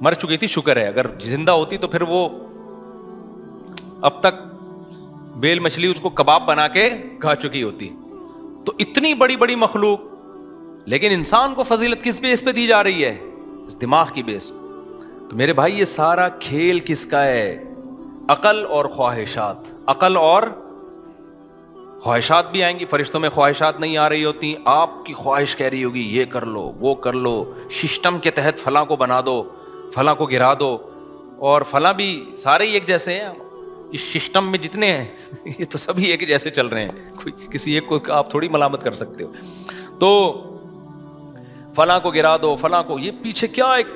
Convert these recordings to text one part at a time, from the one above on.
مر چکی تھی شکر ہے, اگر زندہ ہوتی تو پھر وہ اب تک بیل مچھلی اس کو کباب بنا کے کھا چکی ہوتی. تو اتنی بڑی بڑی مخلوق, لیکن انسان کو فضیلت کس بیس پہ دی جا رہی ہے؟ اس دماغ کی بیس. تو میرے بھائی یہ سارا کھیل کس کا ہے؟ عقل اور خواہشات. عقل اور خواہشات بھی آئیں گی. فرشتوں میں خواہشات نہیں آ رہی ہوتی, آپ کی خواہش کہہ رہی ہوگی یہ کر لو وہ کر لو, سسٹم کے تحت فلاں کو بنا دو, فلاں کو گرا دو, اور فلاں بھی سارے ہی ایک جیسے ہیں. اس سسٹم میں جتنے ہیں یہ تو سبھی ایک جیسے چل رہے ہیں, کوئی کسی ایک کو آپ تھوڑی ملامت کر سکتے ہو. تو فلاں کو گرا دو, فلاں کو, یہ پیچھے کیا ایک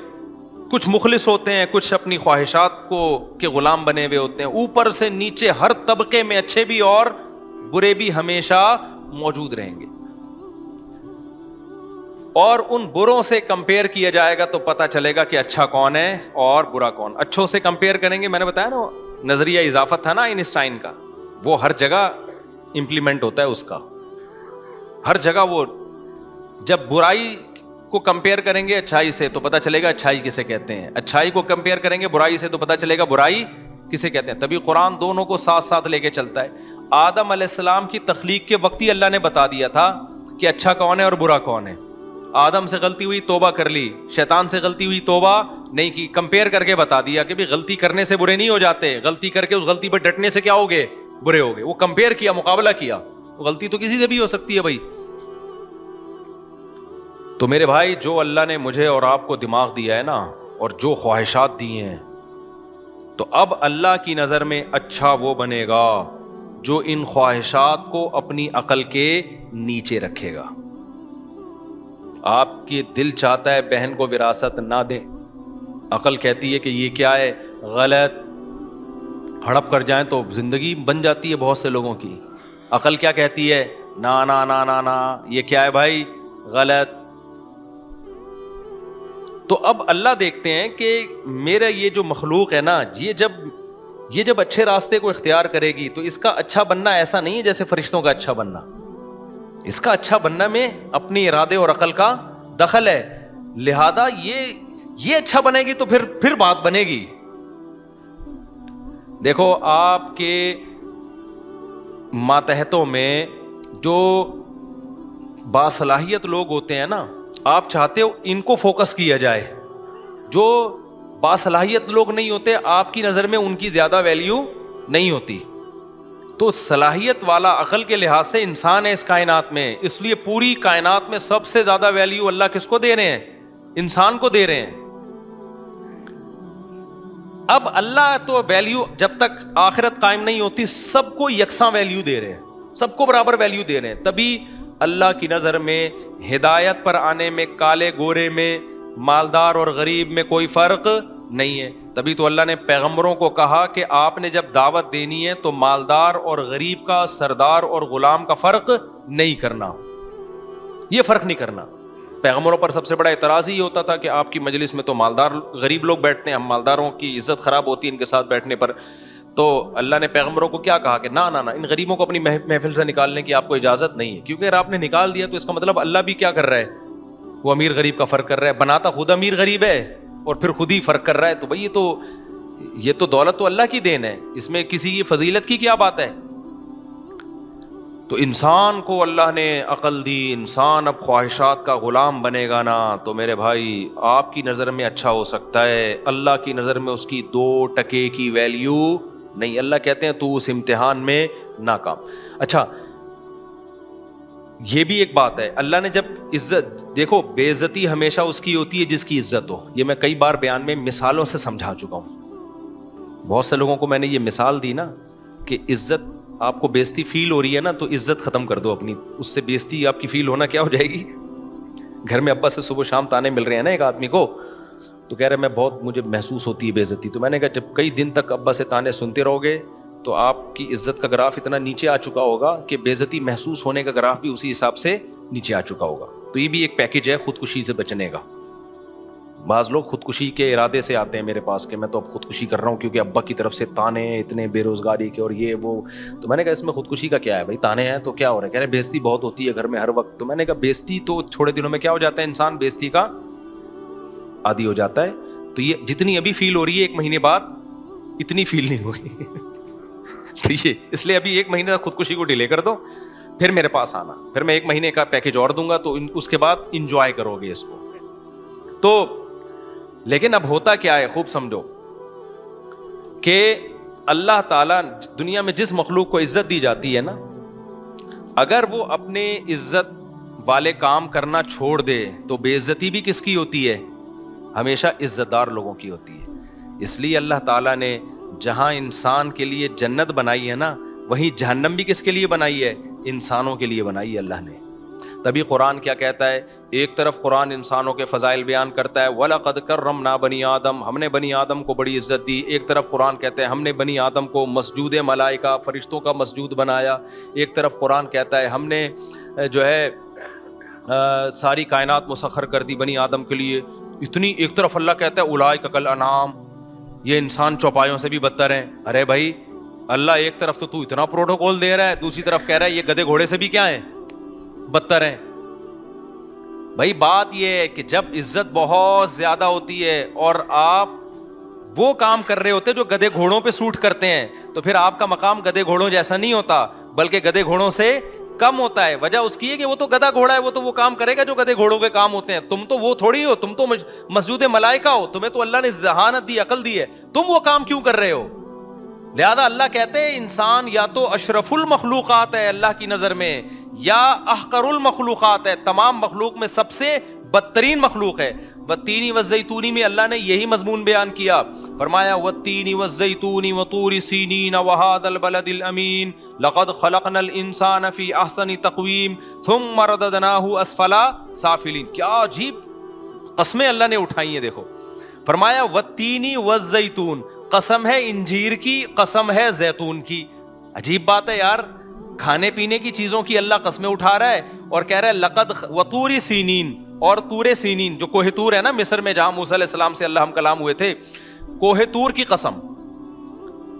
کچھ مخلص ہوتے ہیں, کچھ اپنی خواہشات کو کے غلام بنے ہوئے ہوتے ہیں. اوپر سے نیچے ہر طبقے میں اچھے بھی اور برے بھی ہمیشہ موجود رہیں گے. اور ان بروں سے کمپیئر کیا جائے گا تو پتہ چلے گا کہ اچھا کون ہے اور برا کون. اچھوں سے کمپیئر کریں گے, میں نے بتایا نا نظریہ اضافت تھا نا آئنسٹائن کا, وہ ہر جگہ امپلیمنٹ ہوتا ہے اس کا, ہر جگہ. وہ جب برائی کو کمپیئر کریں گے اچھائی سے تو پتہ چلے گا اچھائی کسے کہتے ہیں, اچھائی کو کمپیئر کریں گے برائی سے تو پتہ چلے گا برائی کسے کہتے ہیں. تبھی قرآن دونوں کو ساتھ ساتھ لے کے چلتا ہے. آدم علیہ السلام کی تخلیق کے وقت ہی اللہ نے بتا دیا تھا کہ اچھا کون ہے اور برا کون ہے. آدم سے غلطی ہوئی توبہ کر لی, شیطان سے غلطی ہوئی توبہ نہیں کی. کمپیئر کر کے بتا دیا کہ بھی غلطی کرنے سے برے نہیں ہو جاتے, غلطی کر کے اس غلطی پر ڈٹنے سے کیا ہوگے, برے ہوگے. وہ کمپیئر کیا, مقابلہ کیا. غلطی تو کسی سے بھی ہو سکتی ہے بھائی. تو میرے بھائی جو اللہ نے مجھے اور آپ کو دماغ دیا ہے نا, اور جو خواہشات دی ہیں, تو اب اللہ کی نظر میں اچھا وہ بنے گا جو ان خواہشات کو اپنی عقل کے نیچے رکھے گا. آپ کی دل چاہتا ہے بہن کو وراثت نہ دیں, عقل کہتی ہے کہ یہ کیا ہے غلط, ہڑپ کر جائیں تو زندگی بن جاتی ہے بہت سے لوگوں کی. عقل کیا کہتی ہے, نا نا نا نا نا, یہ کیا ہے بھائی غلط. تو اب اللہ دیکھتے ہیں کہ میرا یہ جو مخلوق ہے نا, یہ جب اچھے راستے کو اختیار کرے گی تو اس کا اچھا بننا ایسا نہیں ہے جیسے فرشتوں کا اچھا بننا. اس کا اچھا بننا میں اپنی ارادے اور عقل کا دخل ہے. لہذا یہ اچھا بنے گی تو پھر بات بنے گی. دیکھو آپ کے ماتحتوں میں جو باصلاحیت لوگ ہوتے ہیں نا, آپ چاہتے ہو ان کو فوکس کیا جائے. جو باصلاحیت لوگ نہیں ہوتے آپ کی نظر میں ان کی زیادہ ویلیو نہیں ہوتی. تو صلاحیت والا عقل کے لحاظ سے انسان ہے اس کائنات میں, اس لیے پوری کائنات میں سب سے زیادہ ویلیو اللہ کس کو دے رہے ہیں, انسان کو دے رہے ہیں. اب اللہ تو ویلیو جب تک آخرت قائم نہیں ہوتی سب کو یکساں ویلیو دے رہے ہیں, سب کو برابر ویلیو دے رہے ہیں. تبھی اللہ کی نظر میں ہدایت پر آنے میں کالے گورے میں, مالدار اور غریب میں کوئی فرق نہیں ہے. تبھی تو اللہ نے پیغمبروں کو کہا کہ آپ نے جب دعوت دینی ہے تو مالدار اور غریب کا, سردار اور غلام کا فرق نہیں کرنا, یہ فرق نہیں کرنا. پیغمبروں پر سب سے بڑا اعتراض ہی ہوتا تھا کہ آپ کی مجلس میں تو مالدار غریب لوگ بیٹھتے ہیں, ہم مالداروں کی عزت خراب ہوتی ہے ان کے ساتھ بیٹھنے پر. تو اللہ نے پیغمبروں کو کیا کہا کہ نہ ان غریبوں کو اپنی محفل سے نکالنے کی آپ کو اجازت نہیں ہے, کیونکہ اگر آپ نے نکال دیا تو اس کا مطلب اللہ بھی کیا کر رہا ہے, وہ امیر غریب کا فرق کر رہا ہے. بناتا خود امیر غریب ہے اور پھر خود ہی فرق کر رہا ہے. تو بھائی یہ تو دولت تو اللہ کی دین ہے, اس میں کسی کی فضیلت کی کیا بات ہے. تو انسان کو اللہ نے عقل دی, انسان اب خواہشات کا غلام بنے گا نا, تو میرے بھائی آپ کی نظر میں اچھا ہو سکتا ہے, اللہ کی نظر میں اس کی 2% کی ویلیو نہیں. اللہ کہتے ہیں تو اس امتحان میں ناکام. اچھا یہ بھی ایک بات ہے, اللہ نے جب عزت, دیکھو بے عزتی ہمیشہ اس کی ہوتی ہے جس کی عزت ہو. یہ میں کئی بار بیان میں مثالوں سے سمجھا چکا ہوں. بہت سے لوگوں کو میں نے یہ مثال دی نا کہ عزت, آپ کو بے عزتی فیل ہو رہی ہے نا تو عزت ختم کر دو اپنی, اس سے بے عزتی آپ کی فیل ہونا کیا ہو جائے گی. گھر میں ابا سے صبح شام تانے مل رہے ہیں نا ایک آدمی کو, تو کہہ رہے میں مجھے محسوس ہوتی ہے بے عزتی. تو میں نے کہا جب کئی دن تک ابا سے تانے سنتے رہو گے تو آپ کی عزت کا گراف اتنا نیچے آ چکا ہوگا کہ بے عزتی محسوس ہونے کا گراف بھی اسی حساب سے نیچے آ چکا ہوگا. تو یہ بھی ایک پیکج ہے خودکشی سے بچنے کا. بعض لوگ خودکشی کے ارادے سے آتے ہیں میرے پاس کہ میں تو اب خودکشی کر رہا ہوں کیونکہ ابا کی طرف سے تانے اتنے بے روزگاری کے اور یہ وہ. تو میں نے کہا اس میں خودکشی کا کیا ہے بھائی, تانے ہیں تو کیا ہو رہا ہے. کہہ رہے ہیں بے عزتی بہت ہوتی ہے گھر میں ہر وقت. تو میں نے کہا بے عزتی تو تھوڑے دنوں میں کیا ہو جاتا ہے, انسان بے عزتی کا عادی ہو جاتا ہے. تو یہ جتنی ابھی فیل ہو رہی ہے 1 مہینے بعد اتنی فیل نہیں ہوگی. تو یہ اس لیے ابھی 1 مہینے تک خودکشی کو ڈیلے کر دو, پھر میرے پاس آنا, پھر میں 1 مہینے کا پیکیج اور دوں گا, تو اس کے بعد انجوائے کرو گے اس کو. تو لیکن اب ہوتا کیا ہے, خوب سمجھو کہ اللہ تعالیٰ دنیا میں جس مخلوق کو عزت دی جاتی ہے نا, اگر وہ اپنے عزت والے کام کرنا چھوڑ دے تو بے عزتی بھی کس کی ہوتی ہے؟ ہمیشہ عزت دار لوگوں کی ہوتی ہے. اس لیے اللہ تعالیٰ نے جہاں انسان کے لیے جنت بنائی ہے نا, وہیں جہنم بھی کس کے لیے بنائی ہے؟ انسانوں کے لیے بنائی ہے اللہ نے. تبھی قرآن کیا کہتا ہے, ایک طرف قرآن انسانوں کے فضائل بیان کرتا ہے, وَلَقَدْ كَرَّمْنَا بَنِي آدم, ہم نے بنی آدم کو بڑی عزت دی. ایک طرف قرآن کہتا ہے ہم نے بنی آدم کو مسجود ملائکہ فرشتوں کا مسجود بنایا. ایک طرف قرآن کہتا ہے ہم نے جو ہے ساری کائنات مسخر کر دی بنی آدم کے لیے اتنی. ایک طرف اللہ کہتا ہے اولئک کالانعام, یہ انسان چوپایوں سے بھی بدتر ہیں. ارے بھائی اللہ ایک طرف تو اتنا پروٹوکول دے رہا ہے, دوسری طرف کہہ رہا ہے یہ گدھے گھوڑے سے بھی کیا ہیں؟ بدتر ہیں. بھائی بات یہ ہے کہ جب عزت بہت زیادہ ہوتی ہے اور آپ وہ کام کر رہے ہوتے جو گدھے گھوڑوں پہ سوٹ کرتے ہیں, تو پھر آپ کا مقام گدھے گھوڑوں جیسا نہیں ہوتا بلکہ گدھے گھوڑوں سے کم ہوتا ہے. وجہ اس کی ہے کہ وہ تو گدھا گھوڑا ہے, وہ تو وہ کام کرے گا جو گدھے گھوڑوں کے کام ہوتے ہیں. تم تو وہ تھوڑی ہو, تم تو مسجود ملائکہ ہو, تمہیں تو اللہ نے ذہانت دی, عقل دی ہے, تم وہ کام کیوں کر رہے ہو؟ لہذا اللہ کہتے ہیں انسان یا تو اشرف المخلوقات ہے اللہ کی نظر میں, یا احقر المخلوقات ہے, تمام مخلوق میں سب سے بدترین مخلوق ہے. والتین والزیتون میں اللہ نے یہی مضمون بیان کیا, فرمایا والتین والزیتون وطور سینین وہذا البلد الامین لقد خلقنا الانسان فی احسن تقویم ثم رددناہ اسفل سافلین. کیا عجیب قسمیں اللہ نے اٹھائی ہیں. دیکھو فرمایا والتین والزیتون, قسم ہے انجیر کی, قسم ہے زیتون کی. عجیب بات ہے یار, کھانے پینے کی چیزوں کی اللہ قسمیں اٹھا رہا ہے اور کہہ رہا ہے لقد وطور سینین, اور طور سینین جو کوہ طور ہے نا مصر میں جہاں موسیٰ علیہ السلام سے اللہ ہم کلام ہوئے تھے, کوہ طور کی قسم.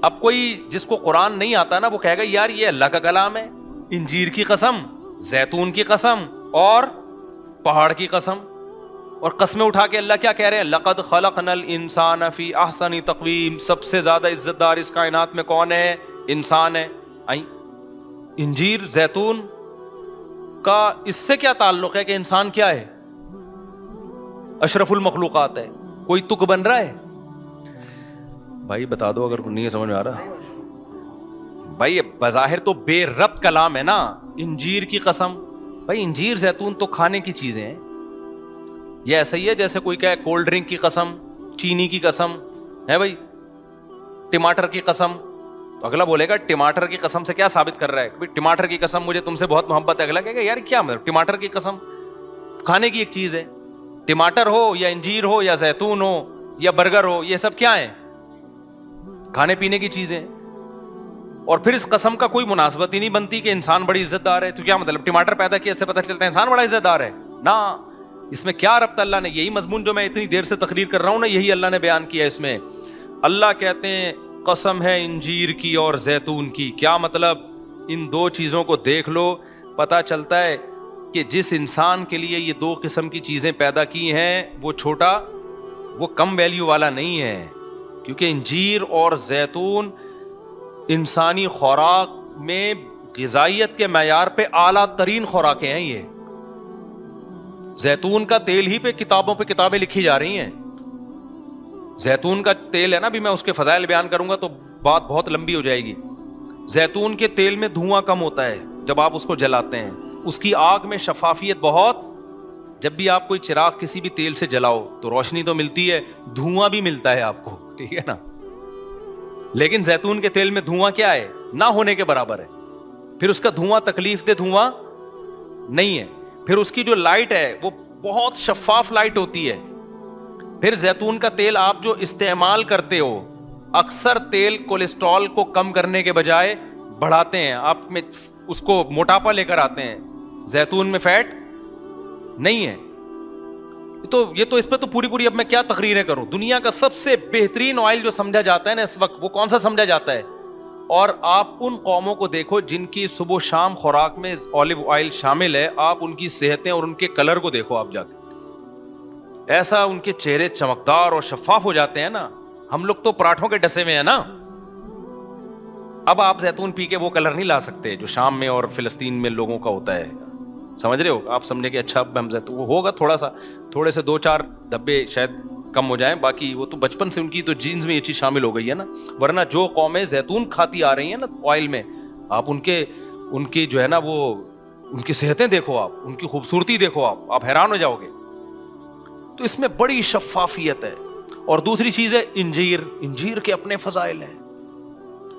اب کوئی جس کو قرآن نہیں آتا نا وہ کہے گا یار یہ اللہ کا کلام ہے, انجیر کی قسم, زیتون کی قسم اور پہاڑ کی قسم. اور قسمیں اٹھا کے اللہ کیا کہہ رہے ہیں, لقد خلقنا الانسان فی احسن تقویم, سب سے زیادہ عزت دار اس کائنات میں کون ہے؟ انسان ہے. انجیر زیتون کا اس سے کیا تعلق ہے کہ انسان کیا ہے؟ اشرف المخلوقات ہے. کوئی تک بن رہا ہے؟ بھائی بتا دو اگر نہیں سمجھ میں آ رہا. بھائی بظاہر تو بے ربط کلام ہے نا, انجیر کی قسم. بھائی انجیر زیتون تو کھانے کی چیزیں ہیں. یہ ایسا ہی ہے جیسے کوئی کہے کولڈ ڈرنک کی قسم, چینی کی قسم ہے, بھائی ٹماٹر کی قسم. تو اگلا بولے گا ٹماٹر کی قسم سے کیا ثابت کر رہا ہے؟ ٹماٹر کی قسم مجھے تم سے بہت محبت ہے. اگلا کہے گا یار کیا مطلب ٹماٹر کی قسم, کھانے کی ایک چیز ہے. ٹماٹر ہو یا انجیر ہو یا زیتون ہو یا برگر ہو, یہ سب کیا ہیں؟ کھانے پینے کی چیزیں. اور پھر اس قسم کا کوئی مناسبت ہی نہیں بنتی کہ انسان بڑی عزت دار ہے. تو کیا مطلب ٹماٹر پیدا کیا اس سے پتہ چلتا ہے انسان بڑا عزت دار ہے؟ نا, اس میں کیا ربط؟ اللہ نے یہی مضمون جو میں اتنی دیر سے تقریر کر رہا ہوں نا, یہی اللہ نے بیان کیا اس میں. اللہ کہتے ہیں قسم ہے انجیر کی اور زیتون کی. کیا مطلب؟ ان دو چیزوں کو دیکھ لو, پتہ چلتا ہے کہ جس انسان کے لیے یہ 2 قسم کی چیزیں پیدا کی ہیں وہ چھوٹا, وہ کم ویلیو والا نہیں ہے. کیونکہ انجیر اور زیتون انسانی خوراک میں غذائیت کے معیار پہ اعلیٰ ترین خوراکیں ہیں. یہ زیتون کا تیل ہی پہ کتابوں پہ کتابیں لکھی جا رہی ہیں. زیتون کا تیل ہے نا, ابھی میں اس کے فضائل بیان کروں گا تو بات بہت لمبی ہو جائے گی. زیتون کے تیل میں دھواں کم ہوتا ہے جب آپ اس کو جلاتے ہیں, اس کی آگ میں شفافیت بہت. جب بھی آپ کوئی چراغ کسی بھی تیل سے جلاؤ تو روشنی تو ملتی ہے, دھواں بھی ملتا ہے آپ کو, ٹھیک ہے نا. لیکن زیتون کے تیل میں دھواں کیا ہے؟ نہ ہونے کے برابر ہے. پھر اس کا دھواں تکلیف دہ دھواں نہیں ہے. پھر اس کی جو لائٹ ہے وہ بہت شفاف لائٹ ہوتی ہے. پھر زیتون کا تیل آپ جو استعمال کرتے ہو, اکثر تیل کولیسٹرول کو کم کرنے کے بجائے بڑھاتے ہیں, آپ میں اس کو موٹاپا لے کر آتے ہیں. زیتون میں فیٹ نہیں ہے. تو یہ تو اس پہ تو پوری اب میں کیا تقریریں کروں. دنیا کا سب سے بہترین آئل جو سمجھا جاتا ہے نا اس وقت, وہ کون سا سمجھا جاتا ہے؟ اور آپ ان قوموں کو دیکھو جن کی صبح و شام خوراک میں آلو آئل شامل ہے, آپ ان کی صحتیں اور ان کے کلر کو دیکھو آپ جا کے. ایسا ان کے چہرے چمکدار اور شفاف ہو جاتے ہیں نا. ہم لوگ تو پراٹھوں کے ڈسے میں ہیں نا. اب آپ زیتون پی کے وہ کلر نہیں لا سکتے جو شام میں اور فلسطین میں لوگوں کا ہوتا ہے. سمجھ رہے ہو؟ آپ سمجھے کہ اچھا ہم زیتون وہ ہوگا تھوڑے سے 2-4 دھبے شاید کم ہو جائیں, باقی وہ تو بچپن سے ان کی تو جینز میں یہ چیز شامل ہو گئی ہے نا. ورنہ جو قومیں زیتون کھاتی آ رہی ہیں نا آئل میں, آپ ان کی جو ہے نا وہ ان کی صحتیں دیکھو, آپ ان کی خوبصورتی دیکھو, آپ حیران ہو جاؤ گے. تو اس میں بڑی شفافیت ہے. اور دوسری چیز ہے انجیر کے اپنے فضائل ہیں.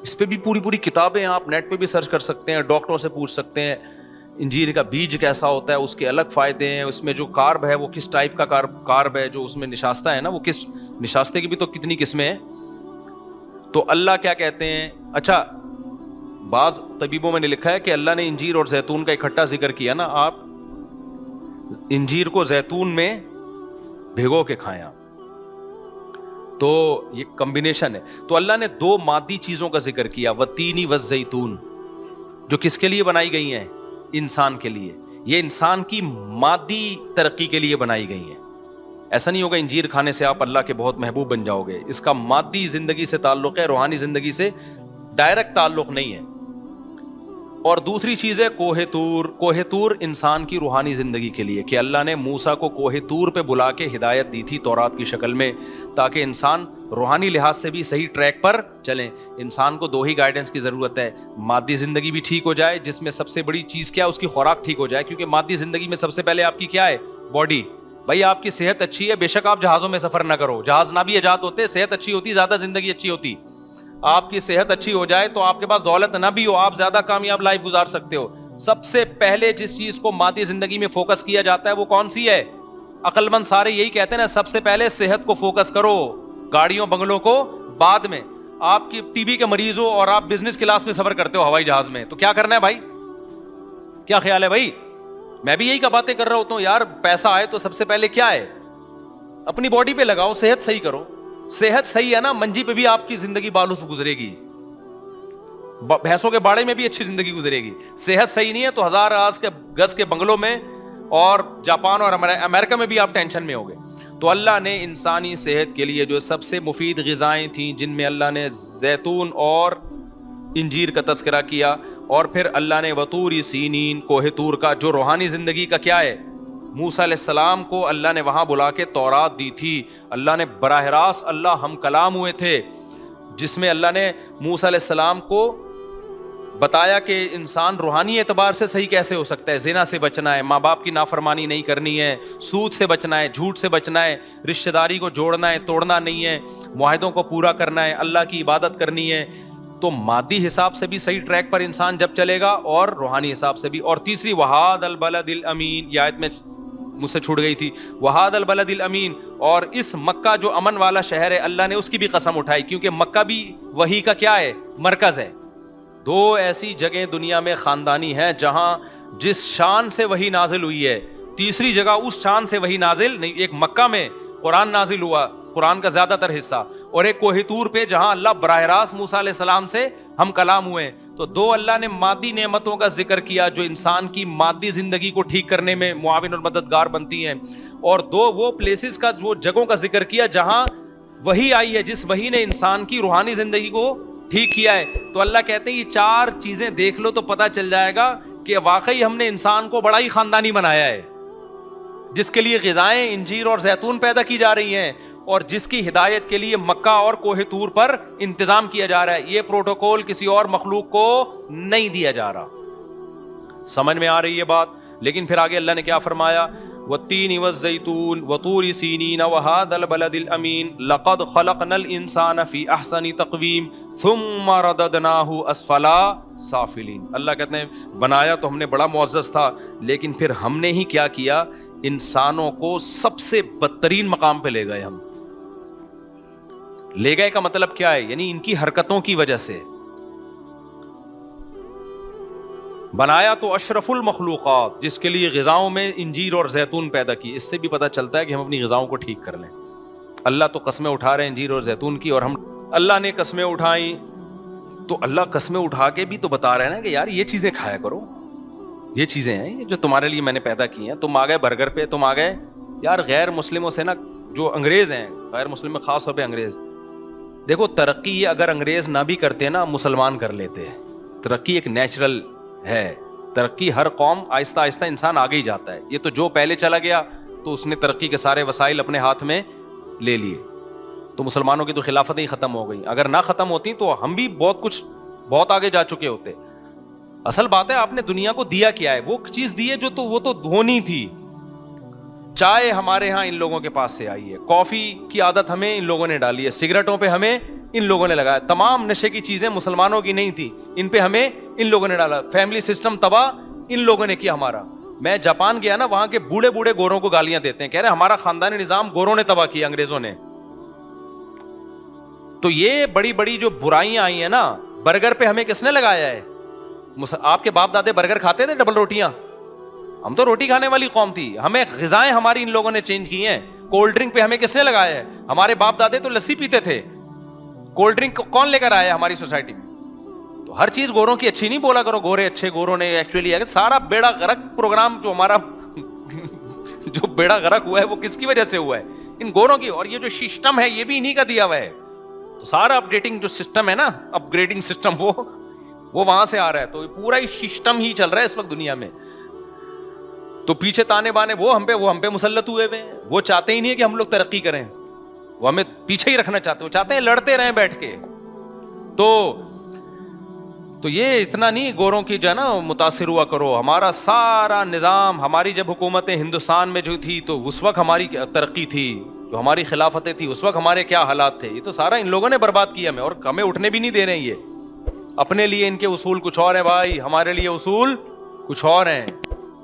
اس پہ بھی پوری کتابیں آپ نیٹ پہ بھی سرچ کر سکتے ہیں, ڈاکٹروں سے پوچھ سکتے ہیں انجیر کا بیج کیسا ہوتا ہے, اس کے الگ فائدے ہیں, اس میں جو کارب ہے وہ کس ٹائپ کا کارب ہے, جو اس میں نشاستہ ہے نا وہ کس نشاستے کی بھی تو کتنی قسمیں ہیں. تو اللہ کیا کہتے ہیں, اچھا بعض طبیبوں میں نے لکھا ہے کہ اللہ نے انجیر اور زیتون کا اکٹھا ذکر کیا نا, آپ انجیر کو زیتون میں بھگو کے کھائیں آپ, تو یہ کمبینیشن ہے. تو اللہ نے 2 مادی چیزوں کا ذکر کیا, والتین والزیتون, جو کس کے لیے بنائی گئی ہیں؟ انسان کے لیے. یہ انسان کی مادی ترقی کے لیے بنائی گئی ہیں. ایسا نہیں ہوگا انجیر کھانے سے آپ اللہ کے بہت محبوب بن جاؤ گے. اس کا مادی زندگی سے تعلق ہے, روحانی زندگی سے ڈائریکٹ تعلق نہیں ہے. اور دوسری چیز ہے کوہ طور. کوہ طور انسان کی روحانی زندگی کے لیے, کہ اللہ نے موسیٰ کو کوہ طور پہ بلا کے ہدایت دی تھی تورات کی شکل میں, تاکہ انسان روحانی لحاظ سے بھی صحیح ٹریک پر چلیں. انسان کو 2 ہی گائیڈنس کی ضرورت ہے, مادی زندگی بھی ٹھیک ہو جائے, جس میں سب سے بڑی چیز کیا, اس کی خوراک ٹھیک ہو جائے. کیونکہ مادی زندگی میں سب سے پہلے آپ کی کیا ہے؟ باڈی. بھائی آپ کی صحت اچھی ہے, بے شک آپ جہازوں میں سفر نہ کرو, جہاز نہ بھی ایجاد ہوتے, صحت اچھی ہوتی زیادہ زندگی اچھی ہوتی. آپ کی صحت اچھی ہو جائے تو آپ کے پاس دولت نہ بھی ہو, آپ زیادہ کامیاب لائف گزار سکتے ہو. سب سے پہلے جس چیز کو مادی زندگی میں فوکس کیا جاتا ہے وہ کون سی ہے؟ عقل مند سارے یہی کہتے ہیں نا, سب سے پہلے صحت کو فوکس کرو, گاڑیوں بنگلوں کو بعد میں. آپ کی ٹی بی کے مریض ہو اور آپ بزنس کلاس میں سفر کرتے ہو ہوائی جہاز میں, تو کیا کرنا ہے بھائی؟ کیا خیال ہے بھائی؟ میں بھی یہی کا باتیں کر رہا ہوتا ہوں یار. پیسہ آئے تو سب سے پہلے کیا ہے؟ اپنی باڈی پہ لگاؤ, صحت صحیح کرو. صحت صحیح ہے نا, منجی پہ بھی آپ کی زندگی بالوں سے گزرے گی, بھینسوں کے باڑے میں بھی اچھی زندگی گزرے گی. صحت صحیح نہیں ہے تو 1000 گز کے بنگلوں میں اور جاپان اور امریکہ میں بھی آپ ٹینشن میں ہوگے. تو اللہ نے انسانی صحت کے لیے جو سب سے مفید غذائیں تھیں, جن میں اللہ نے زیتون اور انجیر کا تذکرہ کیا, اور پھر اللہ نے وطور سینین, کوہ طور کا, جو روحانی زندگی کا کیا ہے, موسیٰ علیہ السلام کو اللہ نے وہاں بلا کے تورات دی تھی. اللہ نے براہ راست اللہ ہم کلام ہوئے تھے, جس میں اللہ نے موسیٰ علیہ السلام کو بتایا کہ انسان روحانی اعتبار سے صحیح کیسے ہو سکتا ہے. زنا سے بچنا ہے, ماں باپ کی نافرمانی نہیں کرنی ہے, سود سے بچنا ہے, جھوٹ سے بچنا ہے, رشتہ داری کو جوڑنا ہے, توڑنا نہیں ہے, معاہدوں کو پورا کرنا ہے, اللہ کی عبادت کرنی ہے. تو مادی حساب سے بھی صحیح ٹریک پر انسان جب چلے گا, اور روحانی حساب سے بھی. اور تیسری وہاد البلد الامین, یہ آیت میں مجھ سے چھوٹ گئی تھی, وہاد البلد الامین, اور اس مکہ جو امن والا شہر ہے, اللہ نے اس کی بھی قسم اٹھائی, کیونکہ مکہ بھی وحی کا کیا ہے؟ مرکز ہے. 2 ایسی جگہیں دنیا میں خاندانی ہیں جہاں جس شان سے وحی نازل ہوئی ہے, تیسری جگہ اس شان سے وحی نازل نہیں. ایک مکہ میں قرآن نازل ہوا, قرآن کا زیادہ تر حصہ, اور ایک کوہ طور پہ جہاں اللہ براہ راست موسیٰ علیہ السلام سے ہم کلام ہوئے. تو 2 اللہ نے مادی نعمتوں کا ذکر کیا جو انسان کی مادی زندگی کو ٹھیک کرنے میں معاون اور مددگار بنتی ہیں, اور 2 وہ پلیسز کا, وہ جگہوں کا ذکر کیا جہاں وحی آئی ہے, جس وحی نے انسان کی روحانی زندگی کو ٹھیک کیا ہے. تو اللہ کہتے ہیں یہ 4 چیزیں دیکھ لو تو پتہ چل جائے گا کہ واقعی ہم نے انسان کو بڑا ہی خاندانی بنایا ہے, جس کے لیے غذائیں انجیر اور زیتون پیدا کی جا رہی ہیں, اور جس کی ہدایت کے لیے مکہ اور کوہ طور پر انتظام کیا جا رہا ہے. یہ پروٹوکول کسی اور مخلوق کو نہیں دیا جا رہا. سمجھ میں آ رہی ہے بات؟ لیکن پھر آگے اللہ نے کیا فرمایا, والتین والزیتون وطور سینین وہذا البلد الامین لقد خلقنا الانسان فی احسن تقویم ثم رددناہ اسفل سافلین. اللہ کہتے ہیں بنایا تو ہم نے بڑا معزز تھا, لیکن پھر ہم نے ہی کیا کیا, انسانوں کو سب سے بدترین مقام پہ لے گئے. ہم لے گئے کا مطلب کیا ہے؟ یعنی ان کی حرکتوں کی وجہ سے. بنایا تو اشرف المخلوقات, جس کے لیے غذاؤں میں انجیر اور زیتون پیدا کی. اس سے بھی پتہ چلتا ہے کہ ہم اپنی غذاؤں کو ٹھیک کر لیں. اللہ تو قسمیں اٹھا رہے ہیں انجیر اور زیتون کی, اور ہم اللہ نے قسمیں اٹھائیں تو اللہ قسمیں اٹھا کے بھی تو بتا رہے ہیں نا کہ یار یہ چیزیں کھایا کرو, یہ چیزیں ہیں جو تمہارے لیے میں نے پیدا کی ہیں. تم آ گئے برگر پہ, تم آ گئے یار غیر مسلموں سے نا, جو انگریز ہیں, غیر مسلم میں خاص طور پہ انگریز, دیکھو ترقی اگر انگریز نہ بھی کرتے نا, مسلمان کر لیتے. ترقی ایک نیچرل ہے, ترقی ہر قوم آہستہ آہستہ انسان آگے ہی جاتا ہے. یہ تو جو پہلے چلا گیا تو اس نے ترقی کے سارے وسائل اپنے ہاتھ میں لے لیے, تو مسلمانوں کی تو خلافتیں ہی ختم ہو گئی. اگر نہ ختم ہوتی تو ہم بھی بہت آگے جا چکے ہوتے. اصل بات ہے آپ نے دنیا کو دیا کیا ہے, وہ چیز دی ہے جو تو وہ تو ہونی تھی. چائے ہمارے ہاں ان لوگوں کے پاس سے آئی ہے, کافی کی عادت ہمیں ان لوگوں نے ڈالی ہے, سگریٹوں پہ ہمیں ان لوگوں نے لگایا, تمام نشے کی چیزیں مسلمانوں کی نہیں تھی, ان پہ ہمیں ان لوگوں نے ڈالا, فیملی سسٹم تباہ ان لوگوں نے کیا ہمارا. میں جاپان گیا نا, وہاں کے بوڑھے بوڑھے گوروں کو گالیاں دیتے ہیں, کہہ رہے ہمارا خاندانی نظام گوروں نے تباہ کیا, انگریزوں نے. تو یہ بڑی بڑی جو برائیاں آئی ہیں نا, برگر پہ ہمیں کس نے لگایا ہے؟ آپ کے باپ دادے برگر کھاتے تھے, ڈبل روٹیاں؟ ہم تو روٹی کھانے والی قوم تھی, ہمیں غذائیں ہماری ان لوگوں نے چینج کی ہیں. کولڈ ڈرنک پہ ہمیں کس نے لگایا ہے؟ ہمارے باپ دادے تو لسی پیتے تھے, کولڈ ڈرنک کون لے کر آیا ہماری سوسائٹی میں؟ تو ہر چیز گوروں کی اچھی نہیں بولا کرو, گورے اچھے, گوروں نے ایکچولی سارا بیڑا غرق پروگرام جو ہمارا جو بیڑا غرق ہوا ہے وہ کس کی وجہ سے ہوا ہے؟ ان گوروں کی. اور یہ جو سسٹم ہے یہ بھی انہی کا دیا ہوا ہے. تو سارا اپڈیٹنگ جو سسٹم ہے نا, اپ گریڈنگ سسٹم, وہ وہاں سے آ رہا ہے. تو پورا ہی سسٹم ہی چل رہا ہے اس وقت دنیا میں. تو پیچھے تانے بانے وہ ہم پہ مسلط ہوئے ہوئے ہیں. وہ چاہتے ہی نہیں کہ ہم لوگ ترقی کریں, وہ ہمیں پیچھے ہی رکھنا چاہتے, وہ چاہتے ہیں لڑتے رہیں بیٹھ کے. تو یہ اتنا نہیں گوروں کی جو ہے نا متاثر ہوا کرو. ہمارا سارا نظام, ہماری جب حکومتیں ہندوستان میں جو تھی تو اس وقت ہماری ترقی تھی, جو ہماری خلافتیں تھی اس وقت ہمارے کیا حالات تھے, یہ تو سارا ان لوگوں نے برباد کیا ہمیں, اور ہمیں اٹھنے بھی نہیں دے رہے ہیں. یہ اپنے لیے ان کے اصول کچھ اور ہیں بھائی, ہمارے لیے اصول کچھ اور ہیں.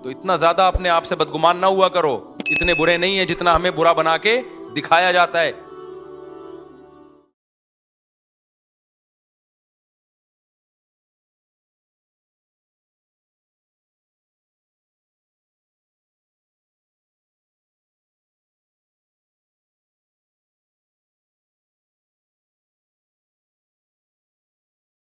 تو اتنا زیادہ اپنے آپ سے بدگمان نہ ہوا کرو, اتنے برے نہیں ہیں جتنا ہمیں برا بنا کے دکھایا جاتا ہے.